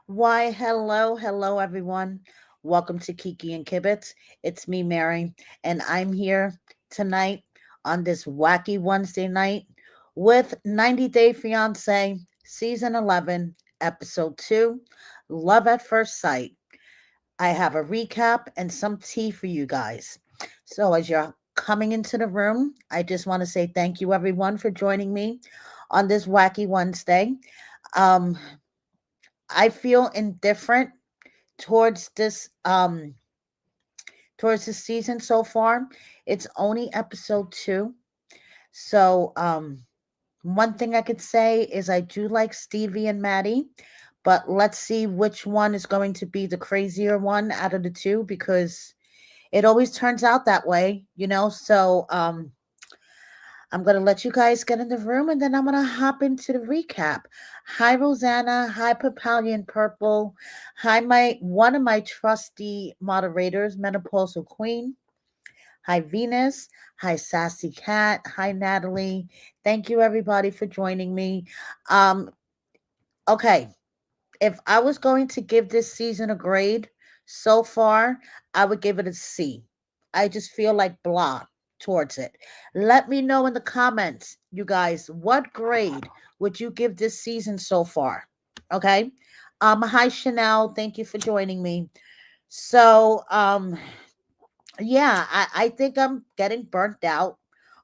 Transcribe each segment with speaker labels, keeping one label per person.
Speaker 1: Why, hello, everyone. Welcome to Kiki and Kibitz. It's me, Mary, and I'm here tonight on this wacky Wednesday night with 90 Day Fiancé, Season 11, Episode 2, Love at First Sight. I have a recap and some tea for you guys. So, as you're coming into the room, I just want to say thank you, everyone, for joining me on this wacky Wednesday. Um, I feel indifferent towards this season so far. It's only episode 2. So one thing I could say is I do like Stevie and Maddie, but let's see which one is going to be the crazier one out of the two because it always turns out that way. So I'm going to let you guys get in the room and then I'm going to hop into the recap. Hi, Rosanna. Hi, Papalian Purple. Hi, my one of my trusty moderators, Menopausal Queen. Hi, Venus. Hi, Sassy Cat. Hi, Natalie. Thank you, everybody, for joining me. Um, okay, if I was going to give this season a grade so far, I would give it a C. I just feel like blah towards it. Let me know in the comments, you guys, what grade would you give this season so far? Okay. Hi Chanel, thank you for joining me. So yeah, I think I'm getting burnt out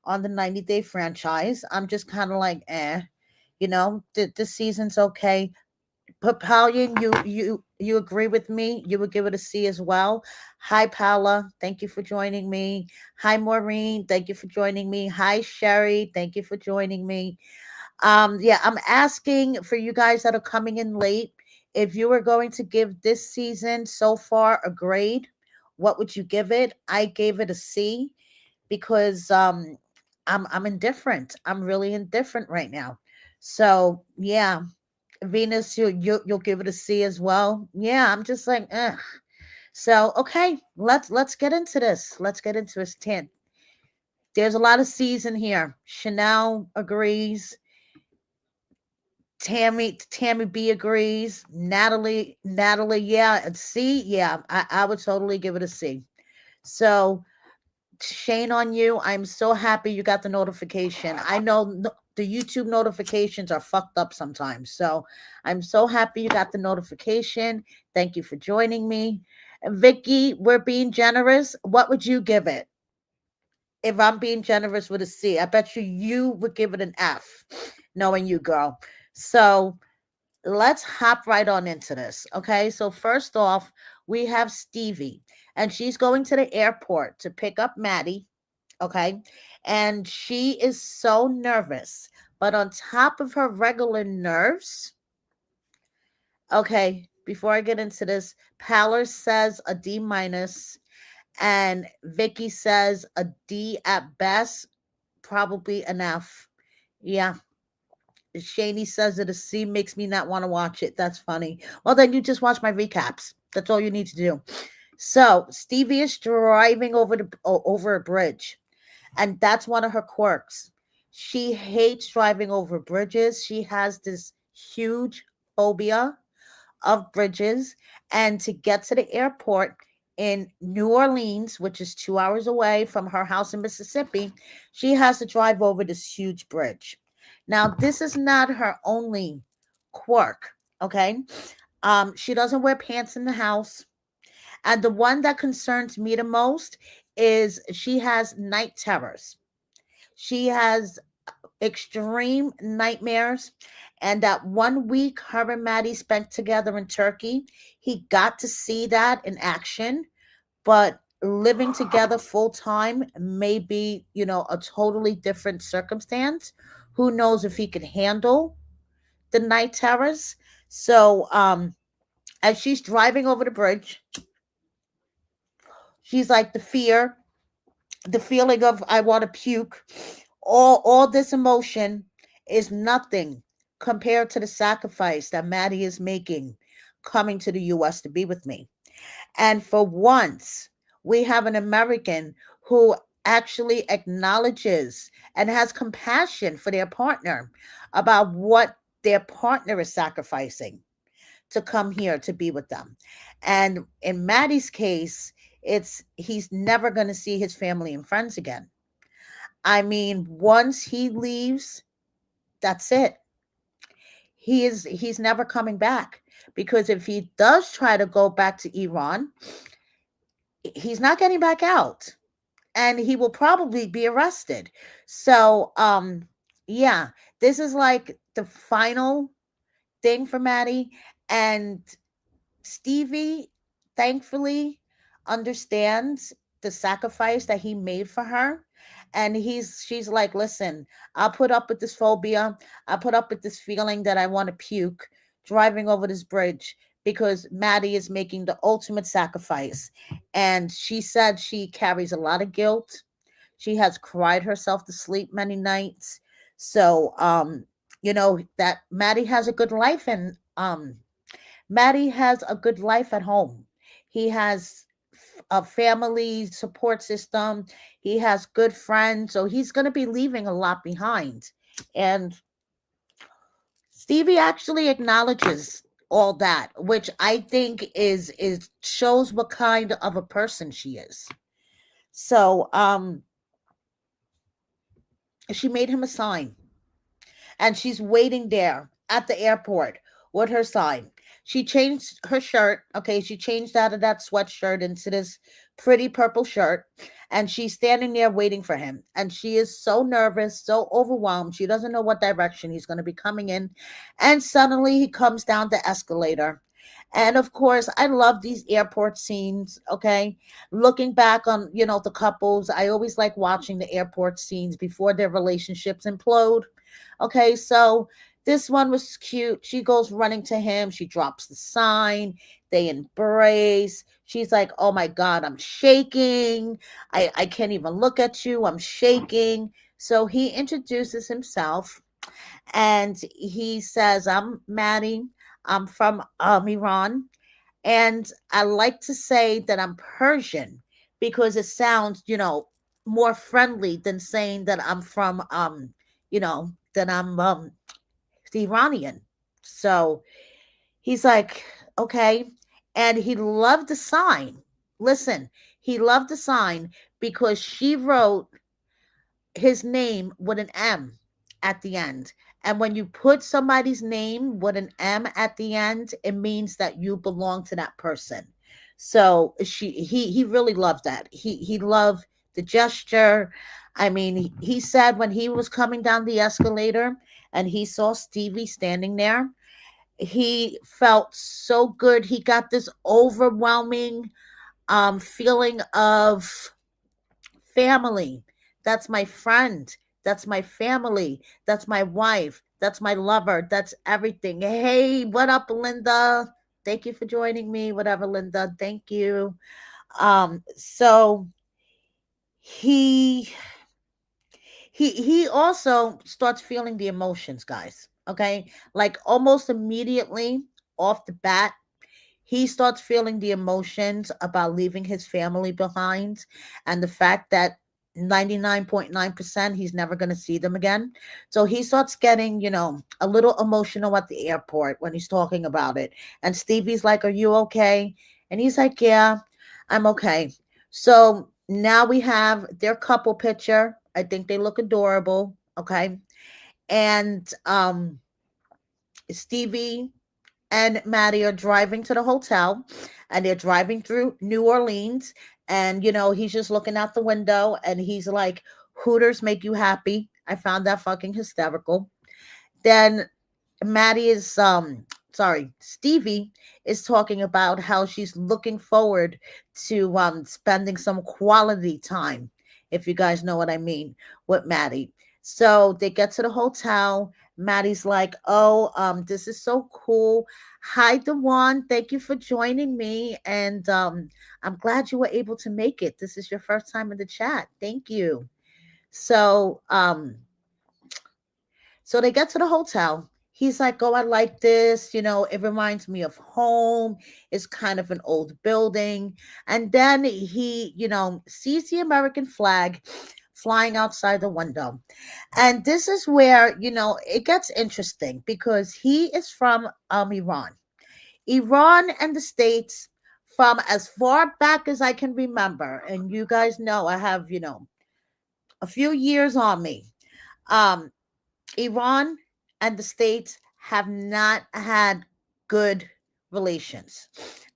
Speaker 1: on the 90 Day franchise. I'm just kind of like, this season's okay. Papalian, you agree with me? You would give it a C as well. Hi, Paula. Thank you for joining me. Hi, Maureen. Thank you for joining me. Hi, Sherry. Thank you for joining me. Yeah, I'm asking for you guys that are coming in late. If you were going to give this season so far a grade, what would you give it? I gave it a C because I'm indifferent. I'm really indifferent right now. So yeah, Venus, you'll give it a C as well. Yeah, I'm just like, ugh. So okay, let's get into this. Let's get into this. There's a lot of C's in here. Chanel agrees. Tammy B agrees. Natalie, yeah, a C. Yeah, I would totally give it a C. So Shane on you. I'm so happy you got the notification. I know the YouTube notifications are fucked up sometimes. So I'm so happy you got the notification. Thank you for joining me. And Vicky, we're being generous. What would you give it? If I'm being generous with a C, I bet you would give it an F, knowing you, girl. So let's hop right on into this. Okay. So, first off, we have Stevie, and she's going to the airport to pick up Maddie. Okay. And she is so nervous. But on top of her regular nerves, okay, before I get into this, Paler says a D minus, and Vicky says a D at best, probably an F. Yeah, Shaney says that a C makes me not want to watch it. That's funny. Well, then you just watch my recaps. That's all you need to do. So Stevie is driving over a bridge, and that's one of her quirks. She hates driving over bridges. She has this huge phobia of bridges, and to get to the airport in New Orleans, which is 2 hours away from her house in Mississippi, she has to drive over this huge bridge. Now, this is not her only quirk, okay? She doesn't wear pants in the house. And the one that concerns me the most is she has night terrors. She has extreme nightmares. And that 1 week her and Maddie spent together in Turkey, he got to see that in action. But living together full time may be, a totally different circumstance. Who knows if he could handle the night terrors? So as she's driving over the bridge, she's like the feeling of I want to puke. All this emotion is nothing compared to the sacrifice that Maddie is making coming to the US to be with me. And for once, we have an American who actually acknowledges and has compassion for their partner about what their partner is sacrificing. to come here to be with them. And in Maddie's case, it's he's never going to see his family and friends again. I mean, once he leaves, that's it. He's never coming back, because if he does try to go back to Iran, he's not getting back out, and he will probably be arrested. So, yeah, this is like the final thing for Maddie. And Stevie, thankfully, understands the sacrifice that he made for her. And she's like, listen, I'll put up with this phobia. I'll put up with this feeling that I want to puke driving over this bridge, because Maddie is making the ultimate sacrifice. And she said she carries a lot of guilt. She has cried herself to sleep many nights. So, that Maddie has a good life, and Maddie has a good life at home. He has a family support system. He has good friends. So he's going to be leaving a lot behind. And Stevie actually acknowledges all that, which I think is shows what kind of a person she is. So she made him a sign, and she's waiting there at the airport with her sign. She changed her shirt. Okay, she changed out of that sweatshirt into this pretty purple shirt, and she's standing there waiting for him. And she is so nervous, so overwhelmed. She doesn't know what direction he's going to be coming in. And suddenly he comes down the escalator. And of course, I love these airport scenes. Okay, looking back on the couples, I always like watching the airport scenes before their relationships implode. Okay, so this one was cute. She goes running to him. She drops the sign. They embrace. She's like, oh my God, I'm shaking. I can't even look at you. I'm shaking. So he introduces himself, and he says, I'm Maddie. I'm from Iran. And I like to say that I'm Persian, because it sounds, more friendly than saying that I'm from, that I'm Iranian. So he's like, okay. And he loved the sign. Listen, he loved the sign because she wrote his name with an M at the end. And when you put somebody's name with an M at the end, it means that you belong to that person. So he really loved that. He loved the gesture. I mean, he said when he was coming down the escalator and he saw Stevie standing there, he felt so good. He got this overwhelming feeling of family. That's my friend. That's my family. That's my wife. That's my lover. That's everything. Hey, what up, Linda? Thank you for joining me. Whatever, Linda. Thank you. So he he also starts feeling the emotions, guys. Okay, like almost immediately off the bat, he starts feeling the emotions about leaving his family behind, and the fact that 99.9% he's never going to see them again. So he starts getting, a little emotional at the airport when he's talking about it. And Stevie's like, are you okay? And he's like, yeah, I'm okay. So now we have their couple picture. I think they look adorable. Okay. And Stevie and Maddie are driving to the hotel, and they're driving through New Orleans. And, he's just looking out the window, and he's like, Hooters make you happy. I found that fucking hysterical. Then Maddie is, Stevie is talking about how she's looking forward to spending some quality time, if you guys know what I mean, with Maddie. So they get to the hotel. Maddie's like, oh, this is so cool. Hi, Juan. Thank you for joining me. And I'm glad you were able to make it. This is your first time in the chat. Thank you. So, so they get to the hotel. He's like, oh, I like this. It reminds me of home. It's kind of an old building. And then he, sees the American flag flying outside the window. And this is where, it gets interesting, because he is from Iran. Iran and the States, from as far back as I can remember, and you guys know I have, a few years on me. Um, Iran and the States have not had good relations.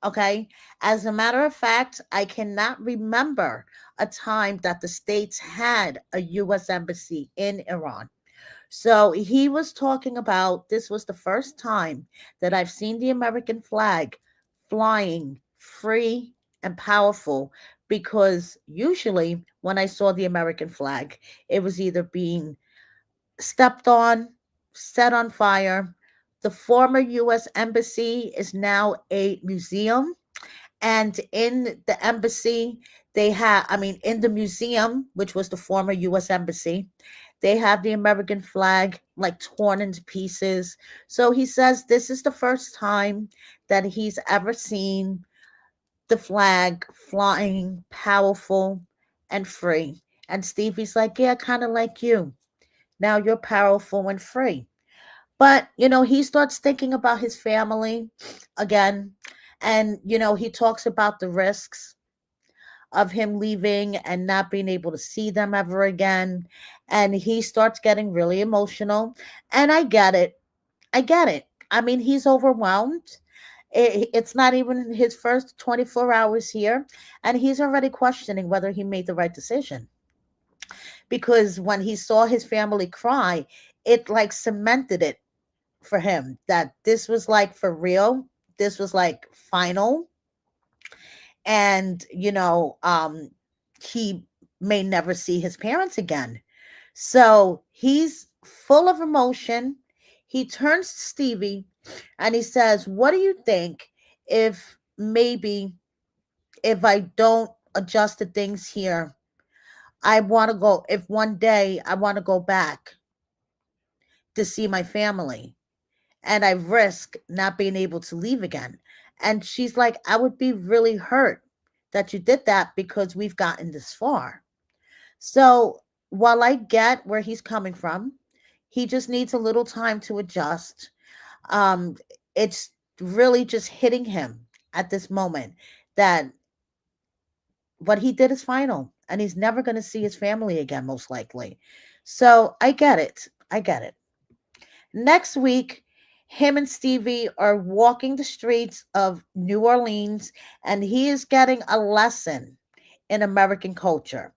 Speaker 1: Okay. As a matter of fact, I cannot remember a time that the States had a U.S. embassy in Iran. So he was talking about this was the first time that I've seen the American flag flying free and powerful, because usually when I saw the American flag, it was either being stepped on, set on fire. The former U.S. Embassy is now a museum. And in the embassy, in the museum, which was the former U.S. Embassy, they have the American flag like torn into pieces. So he says this is the first time that he's ever seen the flag flying powerful and free. And Stevie's like, yeah, kind of like you. Now you're powerful and free. But, he starts thinking about his family again. And, he talks about the risks of him leaving and not being able to see them ever again. And he starts getting really emotional. And I get it. I get it. I mean, he's overwhelmed. It's not even his first 24 hours here. And he's already questioning whether he made the right decision. Because when he saw his family cry, it like cemented it for him that this was like for real. This was like final. And, he may never see his parents again. So he's full of emotion. He turns to Stevie and he says, what do you think if maybe if I don't adjust the things here, I want to go, if one day I want to go back to see my family and I risk not being able to leave again. And she's like, I would be really hurt that you did that because we've gotten this far. So while I get where he's coming from, he just needs a little time to adjust. Um, it's really just hitting him at this moment that what he did is final and he's never going to see his family again, most likely. So I get it. I get it. Next week, him and Stevie are walking the streets of New Orleans and he is getting a lesson in American culture.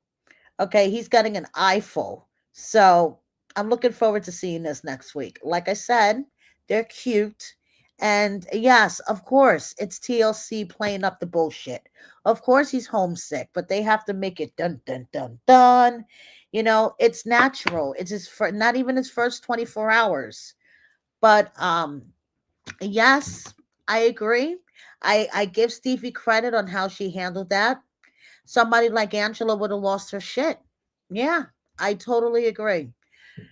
Speaker 1: Okay, he's getting an eyeful. So I'm looking forward to seeing this next week. Like I said, they're cute. And yes, of course, it's TLC playing up the bullshit. Of course, he's homesick, but they have to make it dun dun dun dun. It's natural. It's not even his first 24 hours. But yes, I agree. I give Stevie credit on how she handled that. Somebody like Angela would have lost her shit. Yeah, I totally agree.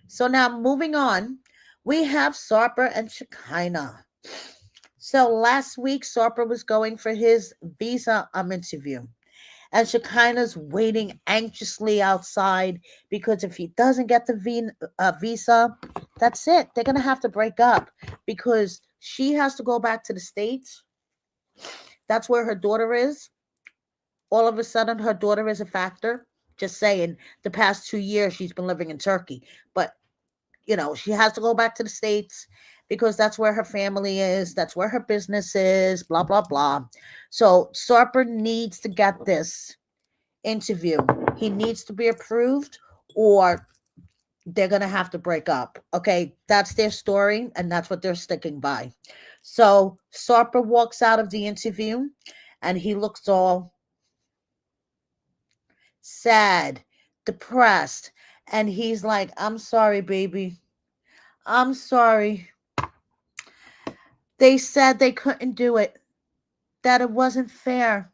Speaker 1: So now moving on, we have Sarper and Shekinah. So last week, Sarper was going for his visa interview. And Shekinah's waiting anxiously outside because if he doesn't get the visa, that's it. They're going to have to break up because she has to go back to the States. That's where her daughter is. All of a sudden, her daughter is a factor. Just saying, the past 2 years, she's been living in Turkey. But, she has to go back to the States because that's where her family is. That's where her business is, blah, blah, blah. So Sarper needs to get this interview. He needs to be approved or they're going to have to break up. Okay, that's their story and that's what they're sticking by. So Sarper walks out of the interview and he looks all sad, depressed, and he's like, I'm sorry, baby. I'm sorry. They said they couldn't do it, that it wasn't fair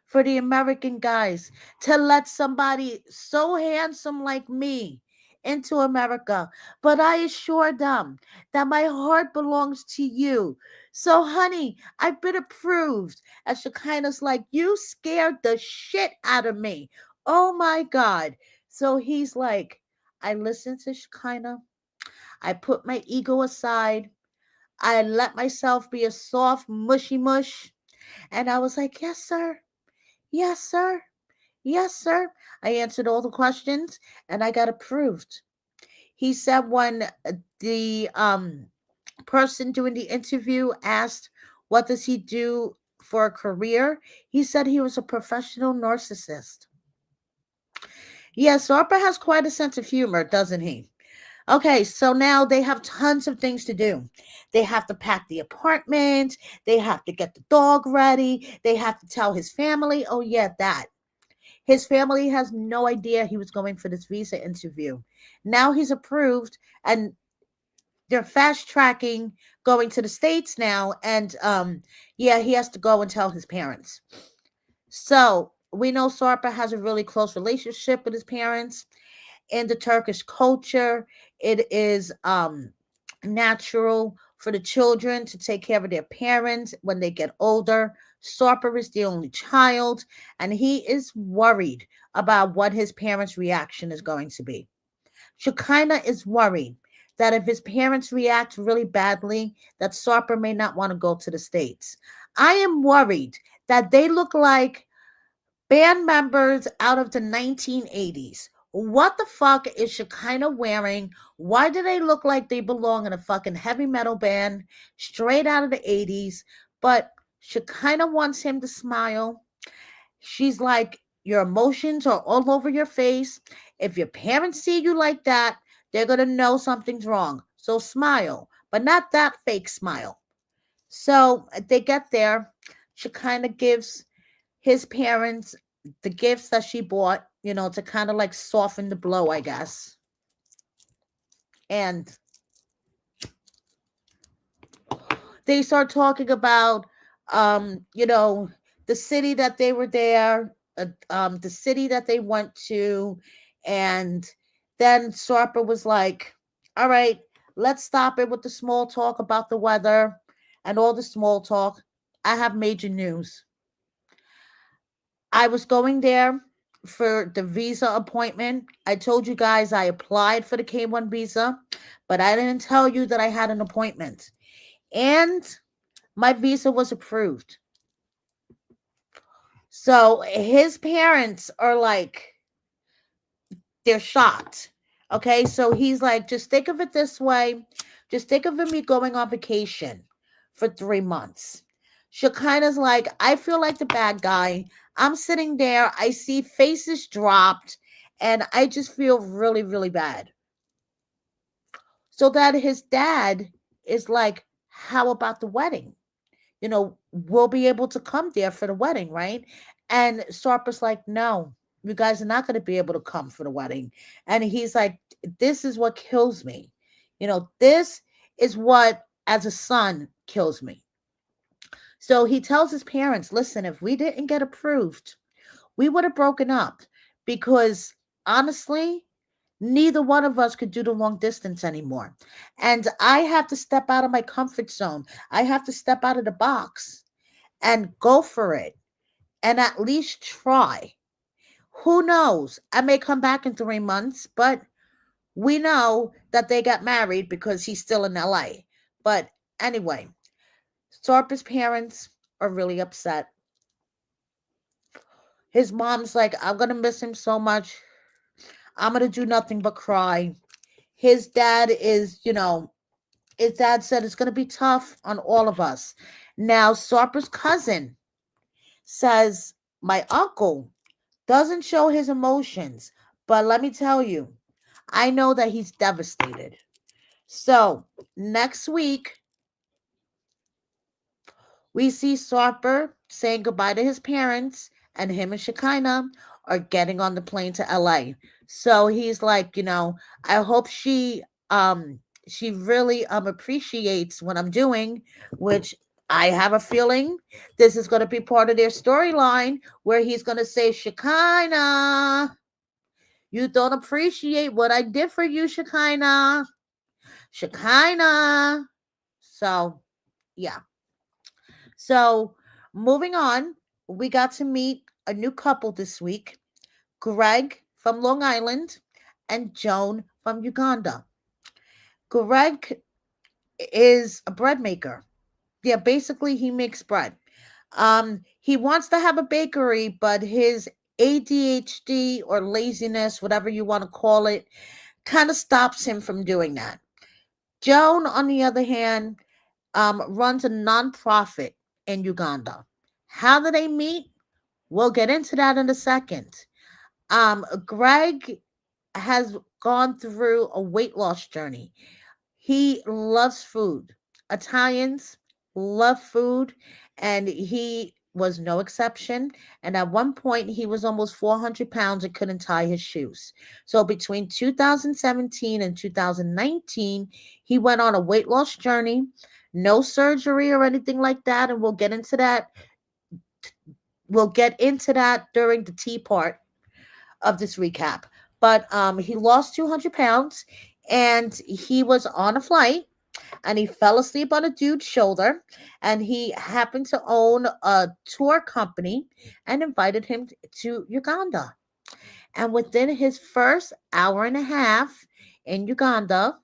Speaker 1: for the American guys to let somebody so handsome like me into America. But I assured them that my heart belongs to you. So, honey, I've been approved. And Shekinah's like, you scared the shit out of me. Oh my God. So he's like, I listened to Shekinah. I put my ego aside. I let myself be a soft, mushy mush. And I was like, yes, sir. Yes, sir. Yes, sir. I answered all the questions and I got approved. He said when the person doing the interview asked, what does he do for a career? He said he was a professional narcissist. Yeah, Sarper has quite a sense of humor, doesn't he? Okay, so now they have tons of things to do. They have to pack the apartment. They have to get the dog ready. They have to tell his family. Oh, yeah, that. His family has no idea he was going for this visa interview. Now he's approved and they're fast tracking going to the States now. And yeah, he has to go and tell his parents. So we know Sarper has a really close relationship with his parents. In the Turkish culture, it is natural for the children to take care of their parents when they get older. Sarper is the only child, and he is worried about what his parents' reaction is going to be. Shekinah is worried that if his parents react really badly, that Sarper may not want to go to the States. I am worried that they look like band members out of the 1980s. What the fuck is Shekinah wearing? Why do they look like they belong in a fucking heavy metal band straight out of the 80s? But Shekinah wants him to smile. She's like, your emotions are all over your face. If your parents see you like that, they're going to know something's wrong. So smile, but not that fake smile. So they get there. Shekinah gives his parents the gifts that she bought, to kind of like soften the blow, I guess. And they start talking about, the city that they were there, the city that they went to. And then Sarper was like, all right, let's stop it with the small talk about the weather and all the small talk. I have major news. I was going there for the visa appointment. I told you guys I applied for the K1 visa, but I didn't tell you that I had an appointment. And my visa was approved. So his parents are like, they're shocked. Okay, so he's like, just think of it this way. Just think of me going on vacation for 3 months. Shekinah's like, I feel like the bad guy. I'm sitting there, I see faces dropped, and I just feel really, really bad. So that his dad is like, how about the wedding? We'll be able to come there for the wedding, right? And Sarper's like, no, you guys are not going to be able to come for the wedding. And he's like, this is what kills me. This is what, as a son, kills me. So he tells his parents, listen, if we didn't get approved, we would have broken up because honestly, neither one of us could do the long distance anymore. And I have to step out of my comfort zone. I have to step out of the box and go for it and at least try. Who knows? I may come back in 3 months, but we know that they got married because he's still in LA. But anyway, Sarper's parents are really upset. His mom's like, I'm going to miss him so much. I'm going to do nothing but cry. His dad his dad said it's going to be tough on all of us. Now, Sarper's cousin says, my uncle doesn't show his emotions, but let me tell you, I know that he's devastated. So, next week, we see Sarper saying goodbye to his parents, and him and Shekinah are getting on the plane to LA. So he's like, I hope she really appreciates what I'm doing, which I have a feeling this is going to be part of their storyline where he's going to say, Shekinah, you don't appreciate what I did for you, Shekinah. Shekinah. So, yeah. So, moving on, we got to meet a new couple this week, Greg from Long Island and Joan from Uganda. Greg is a bread maker. Yeah, basically he makes bread. He wants to have a bakery, but his ADHD or laziness, whatever you want to call it, kind of stops him from doing that. Joan, on the other hand, runs a nonprofit in Uganda. How do they meet? We'll get into that in a second. Greg has gone through a weight loss journey. He loves food. Italians love food, and he was no exception. And at one point, he was almost 400 pounds and couldn't tie his shoes. So between 2017 and 2019, he went on a weight loss journey. No surgery or anything like that. And we'll get into that. We'll get into that during the tea part of this recap. But he lost 200 pounds and he was on a flight and he fell asleep on a dude's shoulder, and he happened to own a tour company and invited him to Uganda. And within his first hour and a half in Uganda,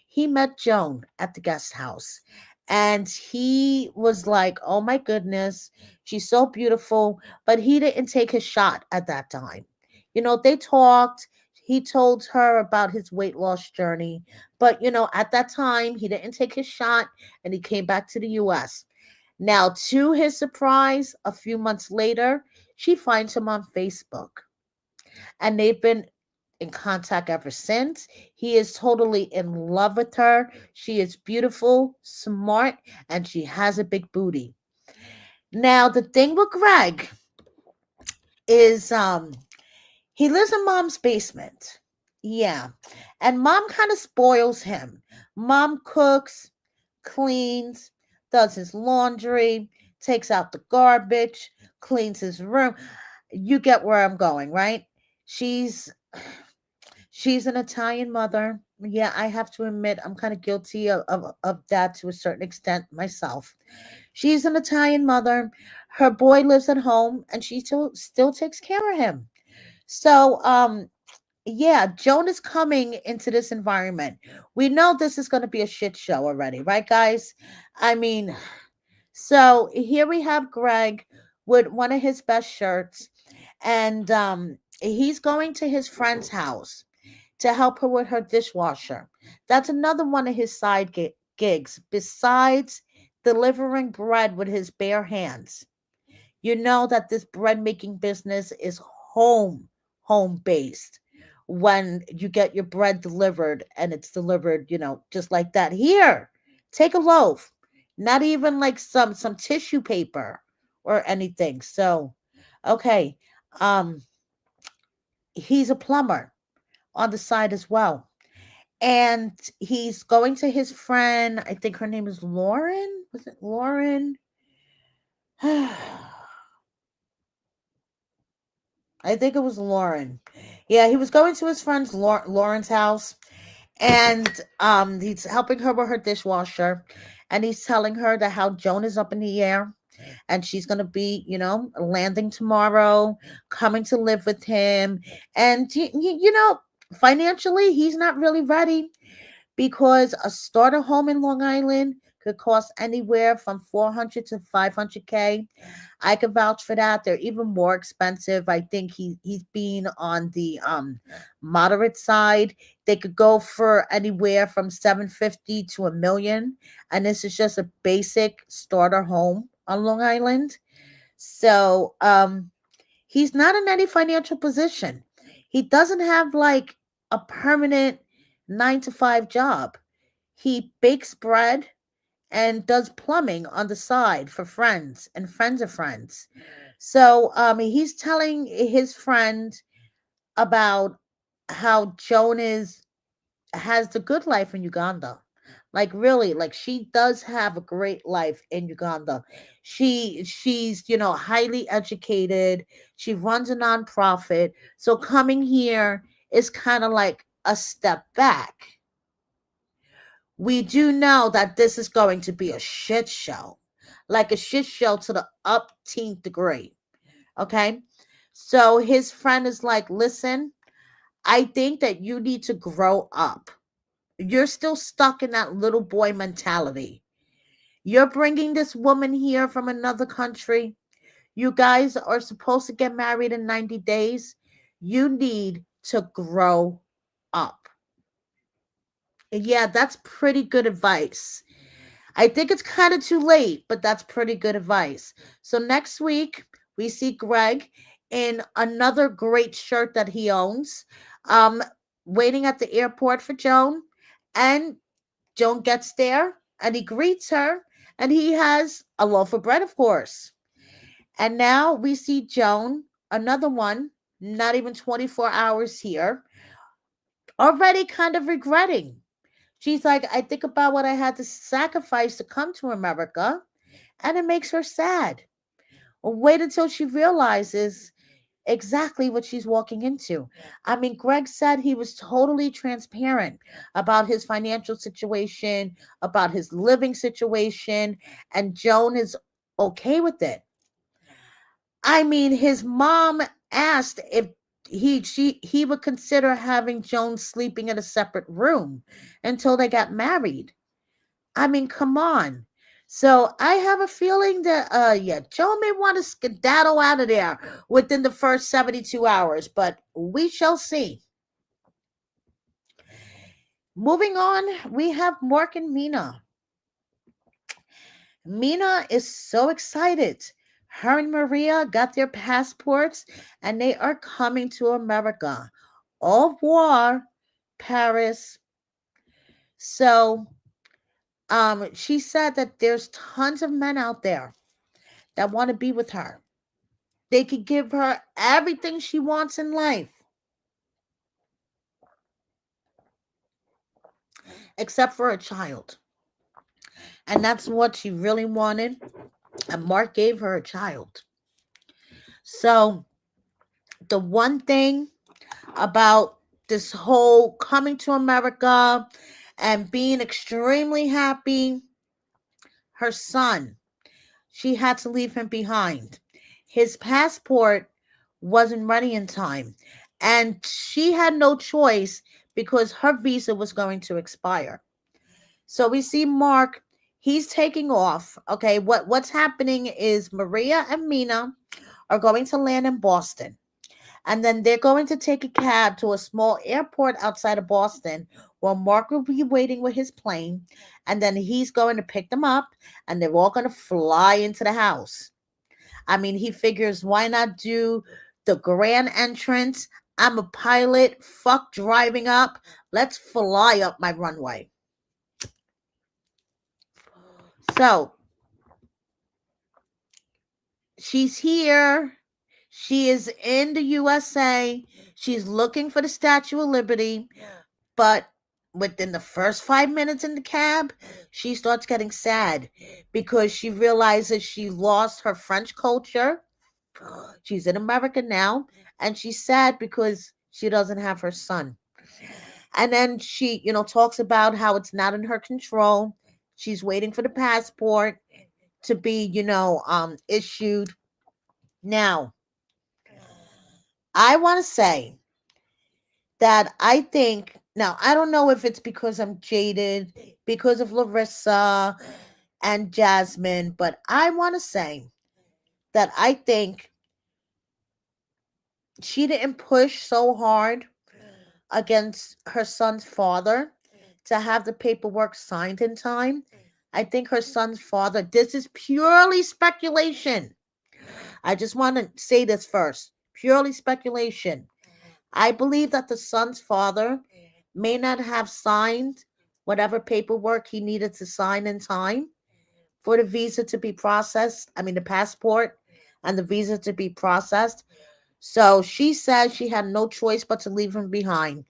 Speaker 1: he met Joan at the guest house. And he was like, oh my goodness, she's so beautiful. But he didn't take his shot at that time. They talked. He told her about his weight loss journey. But, at that time, he didn't take his shot and he came back to the US. Now, to his surprise, a few months later, she finds him on Facebook. And they've been in contact ever since. He is totally in love with her. She is beautiful, smart, and she has a big booty. Now, the thing with Greg is he lives in mom's basement. Yeah. And mom kind of spoils him. Mom cooks, cleans, does his laundry, takes out the garbage, cleans his room. You get where I'm going, right? She's She's an Italian mother. Yeah, I have to admit, I'm kind of guilty of that to a certain extent myself. She's an Italian mother. Her boy lives at home and she still takes care of him. So, yeah, Joan is coming into this environment. We know this is going to be a shit show already, right, guys? I mean, so here we have Greg with one of his best shirts, and he's going to his friend's house to help her with her dishwasher. That's another one of his side gigs, besides delivering bread with his bare hands. You know that this bread making business is home based. When you get your bread delivered and it's delivered, just like that. Here, take a loaf. Not even like some tissue paper or anything. So, okay. Um, he's a plumber on the side as well. And he's going to his friend. I think her name is Lauren. Was it Lauren? I think it was Lauren. Yeah, he was going to his friend's Lauren's house, and he's helping her with her dishwasher, and he's telling her that how Joan is up in the air, and she's gonna be, landing tomorrow, coming to live with him, and financially, he's not really ready because a starter home in Long Island could cost anywhere from 400 to 500K. I could vouch for that. They're even more expensive. I think he's been on the moderate side. They could go for anywhere from 750 to a million, and this is just a basic starter home on Long Island. So he's not in any financial position. He doesn't have like a permanent 9 to 5 job. He bakes bread and does plumbing on the side for friends and friends of friends. So he's telling his friend about how Joan has the good life in Uganda. Like really, like she does have a great life in Uganda. She's highly educated. She runs a nonprofit. So coming here is kind of like a step back. We do know that this is going to be a shit show, like a shit show to the upteenth degree. Okay. So his friend is like, listen, I think that you need to grow up. you're still stuck in that little boy mentality. You're bringing this woman here from another country. You guys are supposed to get married in 90 days. You need to grow up. And yeah, that's pretty good advice. I think it's kind of too late, but that's pretty good advice. So next week, we see Greg in another great shirt that he owns, um, waiting at the airport for Joan. And Joan gets there and he greets her, and he has a loaf of bread, of course. And now we see Joan, another one, not even 24 hours here, already kind of regretting. She's like, I think about what I had to sacrifice to come to America, and it makes her sad. Wait until she realizes exactly what she's walking into. I mean, Greg said he was totally transparent about his financial situation, about his living situation, and Joan is okay with it. I mean, his mom asked if he would consider having Joan sleeping in a separate room until they got married. I mean, come on. So I have a feeling that yeah, Joan may want to skedaddle out of there within the first 72 hours, but we shall see. Moving on, we have Mark and Mina. Mina is so excited. Her and Maria got their passports and they are coming to America. Au revoir, Paris. So she said that there's tons of men out there that want to be with her. They could give her everything she wants in life, except for a child. And that's what she really wanted. And Mark gave her a child. So the one thing about this whole coming to America and being extremely happy, her son, she had to leave him behind. His passport wasn't ready in time, and she had no choice because her visa was going to expire. So we see Mark, he's taking off. Okay, what's happening is Maria and Mina are going to land in Boston. And then they're going to take a cab to a small airport outside of Boston where Mark will be waiting with his plane. And then he's going to pick them up and they're all going to fly into the house. I mean, he figures, why not do the grand entrance? I'm a pilot. Fuck driving up. Let's fly up my runway. So she's here. She is in the USA. She's looking for the Statue of Liberty. But within the first 5 minutes in the cab, she starts getting sad because she realizes she lost her French culture. She's in America now, and she's sad because she doesn't have her son. And then she, talks about how it's not in her control. She's waiting for the passport to be, issued. Now, I want to say that I think, now I don't know if it's because I'm jaded, because of Larissa and Jasmine, but I want to say that I think she didn't push so hard against her son's father to have the paperwork signed in time. I think her son's father, this is purely speculation. I just want to say this first, purely speculation. I believe that the son's father may not have signed whatever paperwork he needed to sign in time for the visa to be processed. I mean, the passport and the visa to be processed. So she said she had no choice but to leave him behind.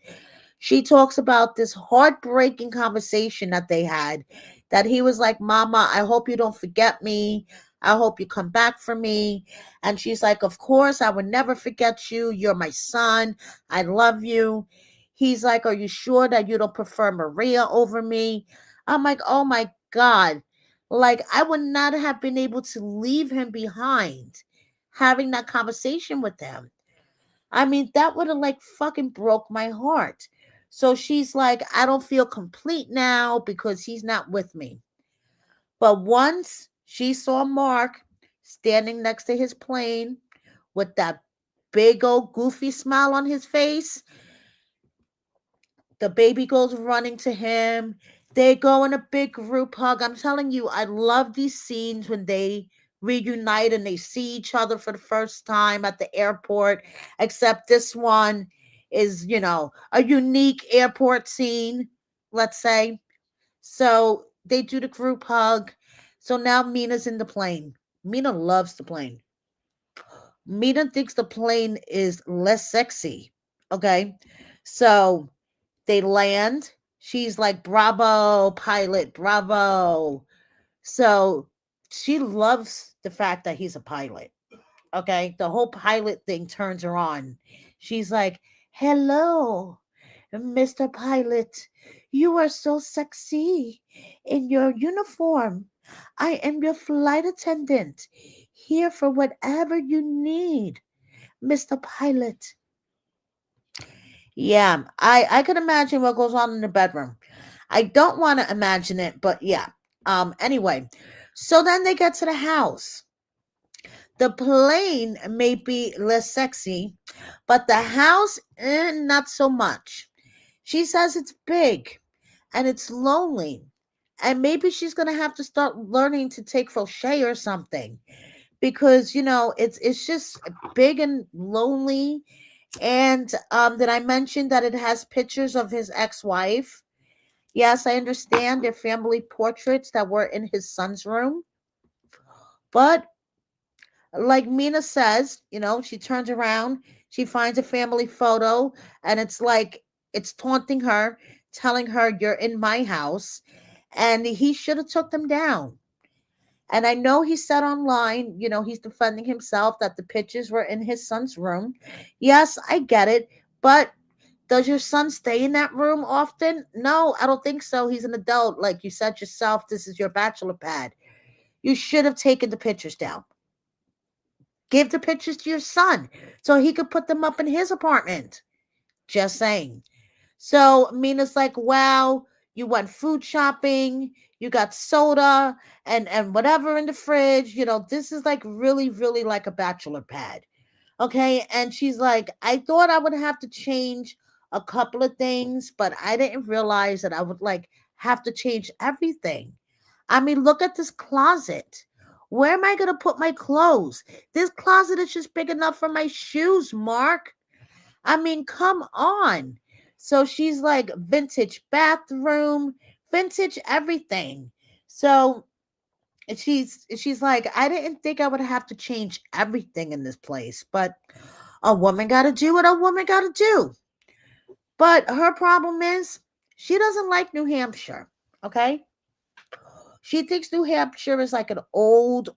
Speaker 1: She talks about this heartbreaking conversation that they had, that he was like, Mama, I hope you don't forget me. I hope you come back for me. And she's like, of course, I would never forget you. You're my son. I love you. He's like, are you sure that you don't prefer Maria over me? I'm like, oh my God. Like, I would not have been able to leave him behind having that conversation with him. I mean, that would have like fucking broke my heart. So she's like, I don't feel complete now because he's not with me. But once she saw Mark standing next to his plane with that big old goofy smile on his face, the baby goes running to him. They go in a big group hug. I'm telling you, I love these scenes when they reunite and they see each other for the first time at the airport. Except this one is, a unique airport scene, let's say. So they do the group hug. So now Mina's in the plane. Mina loves the plane. Mina thinks the plane is less sexy. Okay. So they land. She's like, bravo, pilot, bravo. So she loves the fact that he's a pilot. Okay. The whole pilot thing turns her on. She's like, hello, Mr. Pilot. You are so sexy in your uniform. I am your flight attendant, here for whatever you need, Mr. Pilot. Yeah, I could imagine what goes on in the bedroom. I don't want to imagine it, but yeah. Anyway, so then they get to the house. The plane may be less sexy, but the house, not so much. She says it's big and it's lonely. And maybe she's gonna have to start learning to take crochet or something. Because it's just big and lonely. And did I mention that it has pictures of his ex-wife? Yes, I understand they're family portraits that were in his son's room. But like Mina says, she turns around, she finds a family photo, and it's like it's taunting her, telling her you're in my house, and he should have took them down. And I know he said online, he's defending himself that the pictures were in his son's room. Yes, I get it, but does your son stay in that room often? No, I don't think so. He's an adult. Like you said yourself, this is your bachelor pad. You should have taken the pictures down. Give the pictures to your son so he could put them up in his apartment. Just saying. So Mina's like, wow, you went food shopping, you got soda and whatever in the fridge. This is like really, really like a bachelor pad. Okay. And she's like, I thought I would have to change a couple of things, but I didn't realize that I would like have to change everything. I mean, look at this closet. Where am I going to put my clothes? This closet is just big enough for my shoes, Mark. I mean, come on. So she's like, vintage bathroom, vintage everything. So she's like, I didn't think I would have to change everything in this place, but a woman got to do what a woman got to do. But her problem is she doesn't like New Hampshire. Okay. She thinks New Hampshire is like an old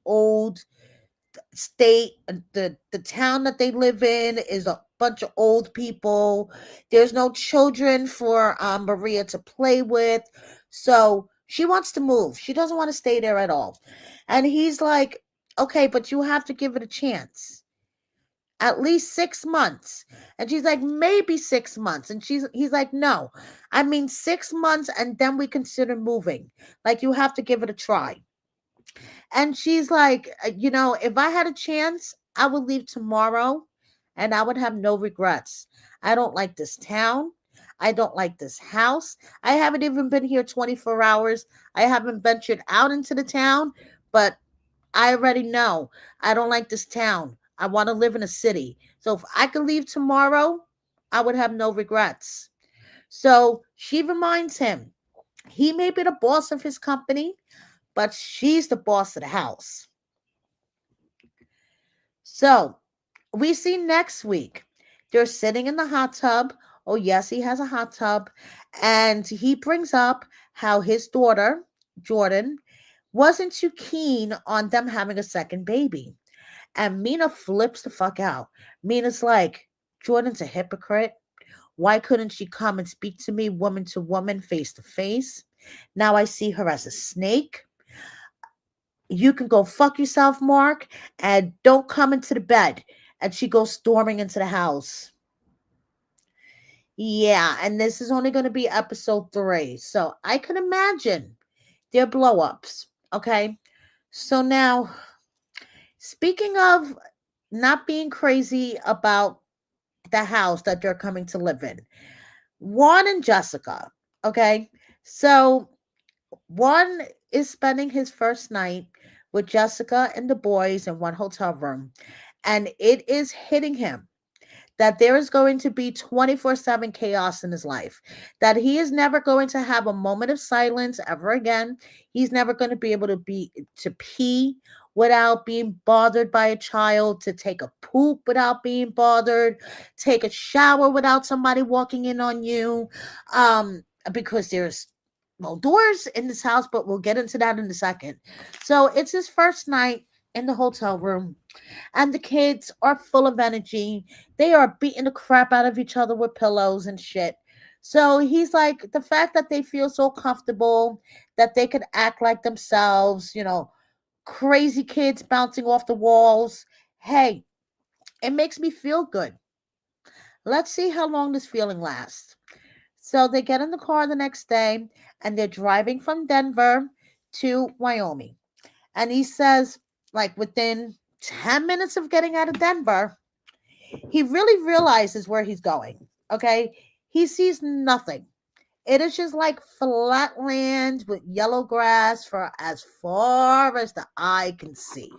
Speaker 1: state. The town that they live in is a bunch of old people. There's no children for Maria to play with. So she wants to move. She doesn't want to stay there at all. And he's like, okay, but you have to give it a chance. At least 6 months. And she's like, maybe 6 months. And he's like, no, I mean 6 months and then we consider moving. Like, you have to give it a try. And she's like, if I had a chance, I would leave tomorrow and I would have no regrets. I don't like this town. I don't like this house. I haven't even been here 24 hours. I haven't ventured out into the town, but I already know I don't like this town. I want to live in a city. So if I could leave tomorrow, I would have no regrets. So she reminds him he may be the boss of his company, but she's the boss of the house. So we see next week they're sitting in the hot tub. Oh, yes, he has a hot tub. And he brings up how his daughter, Jordan, wasn't too keen on them having a second baby. And Mina flips the fuck out. Mina's like, Jordan's a hypocrite. Why couldn't she come and speak to me woman to woman, face to face? Now I see her as a snake. You can go fuck yourself, Mark, and don't come into the bed. And she goes storming into the house. Yeah, and this is only going to be episode 3. So I can imagine their blow ups. Okay. So now, speaking of not being crazy about the house that they're coming to live in, Juan and Jessica. Okay. So Juan is spending his first night with Jessica and the boys in one hotel room, and it is hitting him that there is going to be 24/7 chaos in his life, that he is never going to have a moment of silence ever again. He's never going to be able to pee without being bothered by a child, to take a poop without being bothered, take a shower without somebody walking in on you, because there's well doors in this house, but we'll get into that in a second. So it's his first night in the hotel room, and the kids are full of energy. They are beating the crap out of each other with pillows and shit. So he's like, the fact that they feel so comfortable, that they could act like themselves, crazy kids bouncing off the walls. Hey, it makes me feel good. Let's see how long this feeling lasts. So they get in the car the next day, and they're driving from Denver to Wyoming. And he says, like, within 10 minutes of getting out of Denver, he really realizes where he's going. Okay. He sees nothing. It is just like flat land with yellow grass for as far as the eye can see.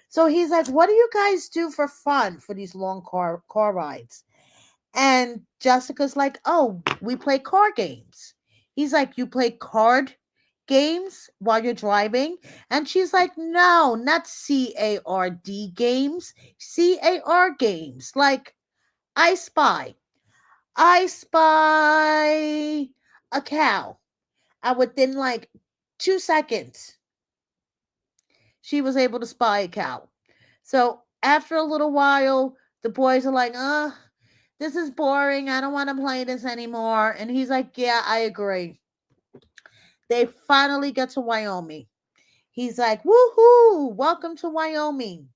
Speaker 1: So he's like, what do you guys do for fun for these long car rides? And Jessica's like, oh, we play card games. He's like, you play card games while you're driving? And she's like, no, not CARD games, CAR games. Like, I spy. I spy a cow. And within like 2 seconds, she was able to spy a cow. So after a little while, the boys are like, this is boring. I don't want to play this anymore. And he's like, yeah, I agree. They finally get to Wyoming. He's like, woohoo, welcome to Wyoming.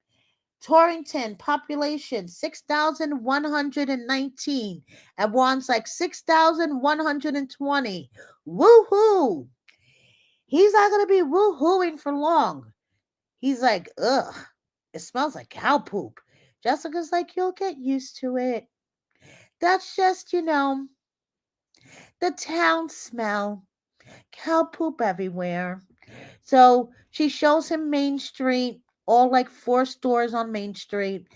Speaker 1: Torrington, population 6,119. And Juan's like 6,120. Woohoo. He's not going to be woohooing for long. He's like, ugh, it smells like cow poop. Jessica's like, you'll get used to it. That's just, the town smell. Cow poop everywhere. So she shows him Main Street, all like 4 stores on Main Street,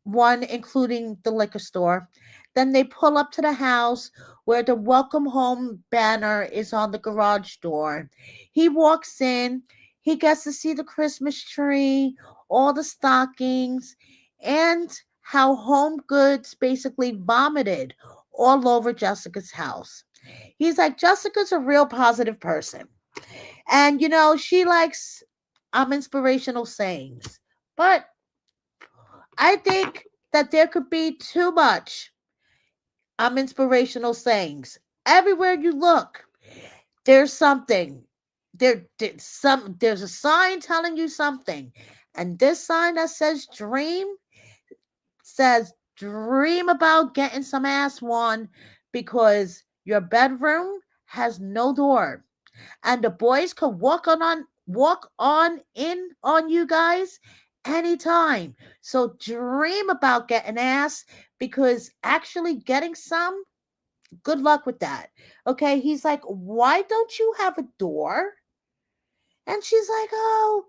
Speaker 1: one including the liquor store. Then they pull up to the house where the welcome home banner is on the garage door. He walks in, he gets to see the Christmas tree, all the stockings, and how Home Goods basically vomited all over Jessica's house. He's like, Jessica's a real positive person. And, she likes inspirational sayings. But I think that there could be too much inspirational sayings. Everywhere you look, there's something. There's a sign telling you something. And this sign that says dream about getting some ass one, because your bedroom has no door, and the boys could walk on in on you guys anytime. So dream about getting ass, because actually getting some, good luck with that. Okay, he's like, why don't you have a door? And she's like, oh,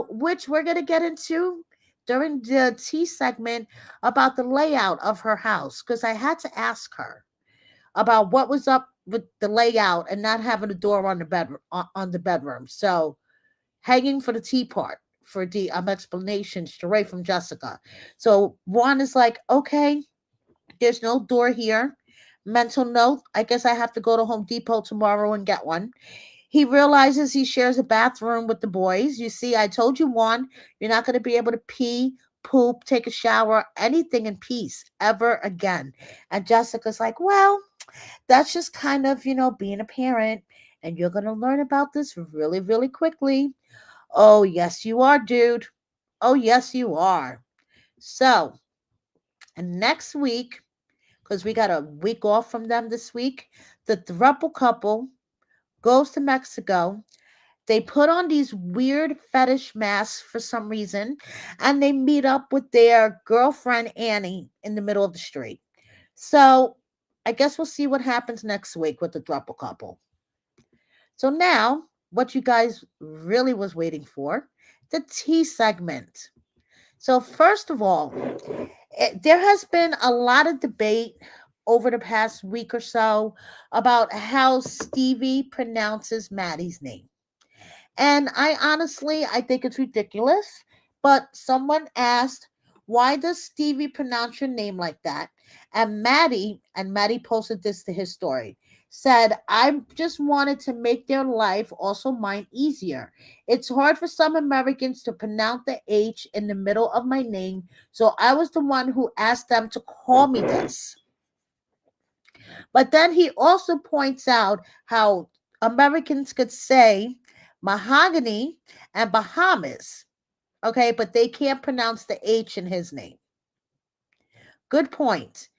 Speaker 1: which we're gonna get into during the tea segment about the layout of her house, because I had to ask her about what was up with the layout and not having a door on the bedroom. So hanging for the tea part for the explanation straight from Jessica. So Juan is like, okay, there's no door here. Mental note, I guess I have to go to Home Depot tomorrow and get one. He realizes he shares a bathroom with the boys. You see, I told you, Juan, you're not going to be able to pee, poop, take a shower, anything in peace ever again. And Jessica's like, well, that's just kind of, being a parent. And you're going to learn about this really, really quickly. Oh, yes, you are, dude. Oh, yes, you are. So, next week, because we got a week off from them this week. The throuple couple goes to Mexico. They put on these weird fetish masks for some reason, and they meet up with their girlfriend Annie in the middle of the street. So I guess we'll see what happens next week with the throuple couple. So now, what you guys really was waiting for, the tea segment. So first of all, there has been a lot of debate over the past week or so about how Stevie pronounces Maddie's name. And I think it's ridiculous. But someone asked, why does Stevie pronounce your name like that? And Maddie posted this to his story, said, I just wanted to make their life, also mine, easier. It's hard for some Americans to pronounce the H in the middle of my name, so I was the one who asked them to call me this. But then he also points out how Americans could say mahogany and Bahamas, okay, but they can't pronounce the H in his name. Good point.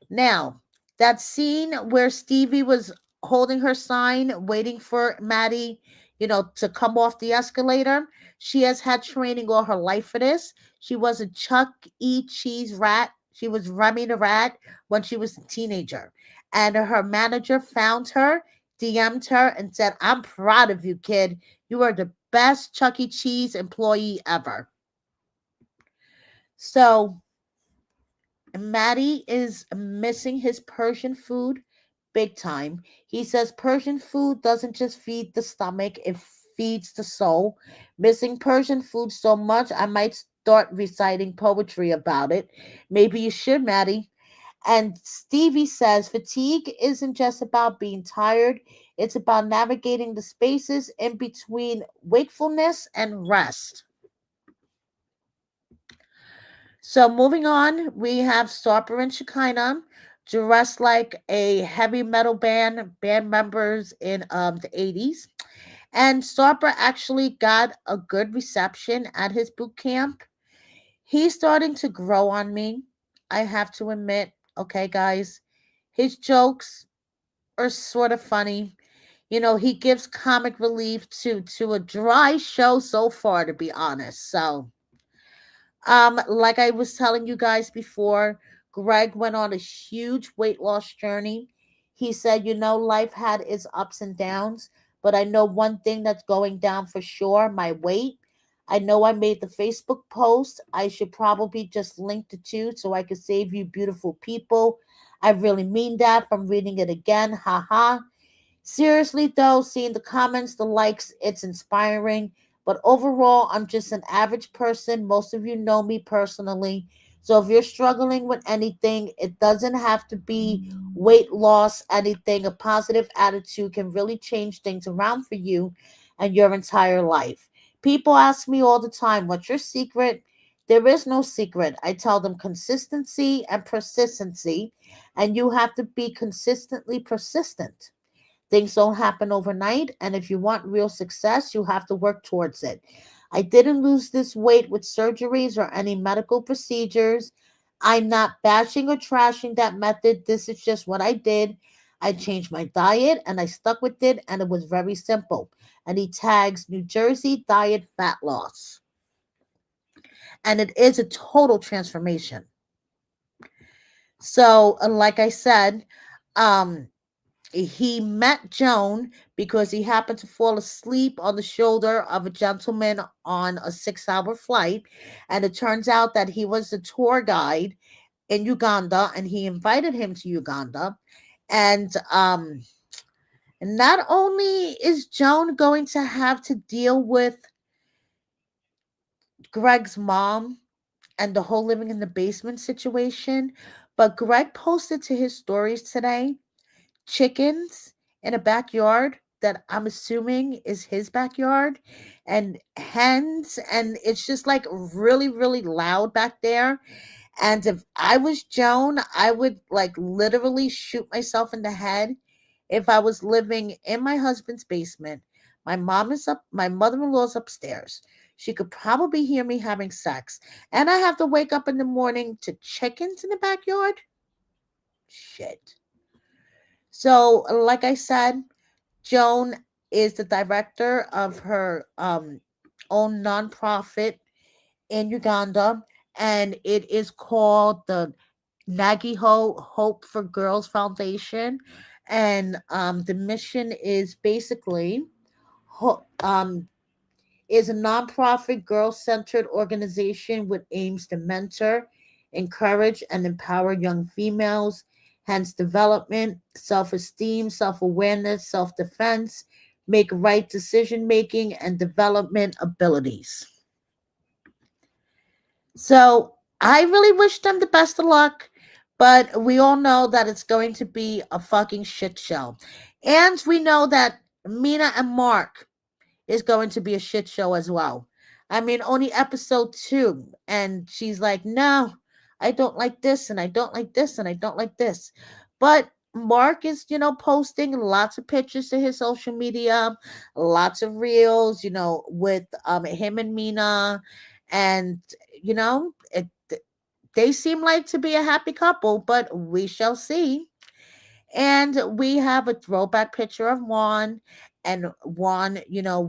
Speaker 1: Now, that scene where Stevie was holding her sign, waiting for Maddie, to come off the escalator, she has had training all her life for this. She was a Chuck E. Cheese rat. She was Remy the rat when she was a teenager. And her manager found her, DM'd her, and said, I'm proud of you, kid. You are the best Chuck E. Cheese employee ever. So, Maddie is missing his Persian food big time. He says Persian food doesn't just feed the stomach, it feeds the soul. Missing Persian food so much, I might start reciting poetry about it. Maybe you should, Maddie. And Stevie says fatigue isn't just about being tired, it's about navigating the spaces in between wakefulness and rest. So moving on, we have Sarper and Shekinah dressed like a heavy metal band members in the 80s. And Sarper actually got a good reception at his boot camp. He's starting to grow on me, I have to admit. Okay, guys. His jokes are sort of funny. He gives comic relief to a dry show so far, to be honest. So like I was telling you guys before, Greg went on a huge weight loss journey. He said, life had its ups and downs, but I know one thing that's going down for sure, my weight. I know I made the Facebook post. I should probably just link the two so I could save you beautiful people. I really mean that from reading it again. Haha. Seriously, though, seeing the comments, the likes, it's inspiring. But overall, I'm just an average person. Most of you know me personally. So if you're struggling with anything, it doesn't have to be weight loss, anything. A positive attitude can really change things around for you and your entire life. People ask me all the time, what's your secret? There is no secret. I tell them consistency and persistency, and you have to be consistently persistent. Things don't happen overnight, and if you want real success, you have to work towards it. I didn't lose this weight with surgeries or any medical procedures. I'm not bashing or trashing that method. This is just what I did. I changed my diet and I stuck with it, and it was very simple. And he tags New Jersey diet fat loss. And it is a total transformation. So, like I said, he met Joan because he happened to fall asleep on the shoulder of a gentleman on a 6-hour flight. And it turns out that he was a tour guide in Uganda and he invited him to Uganda. And not only is Joan going to have to deal with Greg's mom and the whole living in the basement situation, but Greg posted to his stories today chickens in a backyard that I'm assuming is his backyard, and hens, and it's just like really, really loud back there. And if I was Joan, I would like literally shoot myself in the head if I was living in my husband's basement. My mom is up, my mother-in-law's upstairs. She could probably hear me having sex, and I have to wake up in the morning to chickens in the backyard. shit. So, like I said, Joan is the director of her own nonprofit in Uganda, and it is called the Nagiho Hope for Girls Foundation. And the mission is basically is a nonprofit girl-centered organization with aims to mentor, encourage, and empower young females, hence development, self-esteem, self-awareness, self-defense, make right decision making, and development abilities. So I really wish them the best of luck, but we all know that it's going to be a fucking shit show. And we know that Mina and Mark is going to be a shit show as well. I mean, only episode 2, and she's like, no, I don't like this, and I don't like this, and I don't like this. But Mark is, posting lots of pictures to his social media, lots of reels, with him and Mina, and they seem like to be a happy couple, but we shall see. And we have a throwback picture of Juan, and Juan,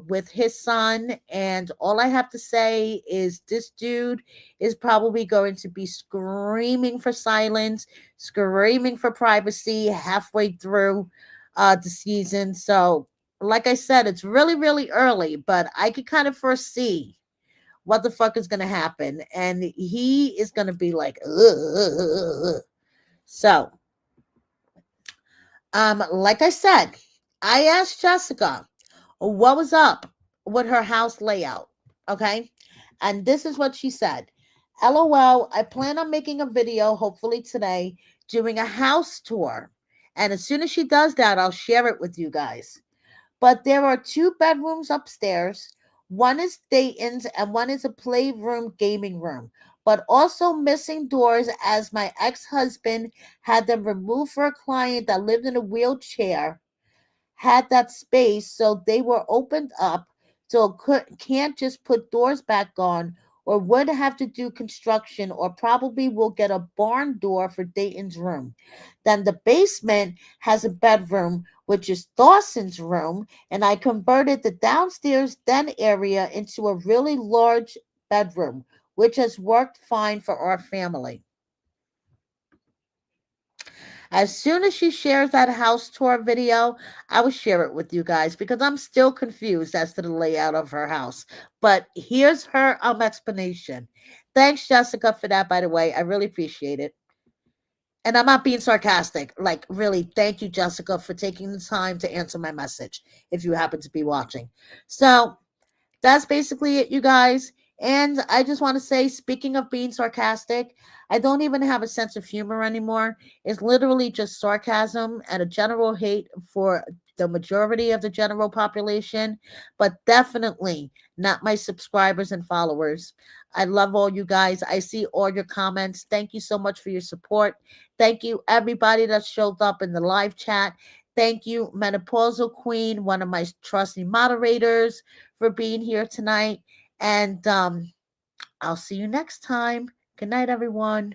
Speaker 1: with his son. And all I have to say is this dude is probably going to be screaming for silence, screaming for privacy halfway through the season. So, like I said, it's really, really early, but I could kind of foresee what the fuck is going to happen. And he is going to be like, ugh. So, like I said, I asked Jessica what was up with her house layout. Okay. And this is what she said. LOL, I plan on making a video, hopefully today, doing a house tour. And as soon as she does that, I'll share it with you guys. But there are 2 bedrooms upstairs. One is Dayton's and one is a playroom gaming room, but also missing doors as my ex-husband had them removed for a client that lived in a wheelchair, had that space, so they were opened up, so can't just put doors back on, or would have to do construction, or probably will get a barn door for Dayton's room. Then the basement has a bedroom, which is Dawson's room, and I converted the downstairs den area into a really large bedroom, which has worked fine for our family. As soon as she shares that house tour video, I will share it with you guys because I'm still confused as to the layout of her house. But here's her explanation. Thanks, Jessica, for that, by the way. I really appreciate it. And I'm not being sarcastic. Like, really, thank you, Jessica, for taking the time to answer my message if you happen to be watching. So, that's basically it, you guys. And I just want to say, speaking of being sarcastic, I don't even have a sense of humor anymore. It's literally just sarcasm and a general hate for the majority of the general population, but definitely not my subscribers and followers. I love all you guys. I see all your comments. Thank you so much for your support. Thank you, everybody that showed up in the live chat. Thank you, Menopausal Queen, one of my trusty moderators, for being here tonight. And I'll see you next time. Good night, everyone.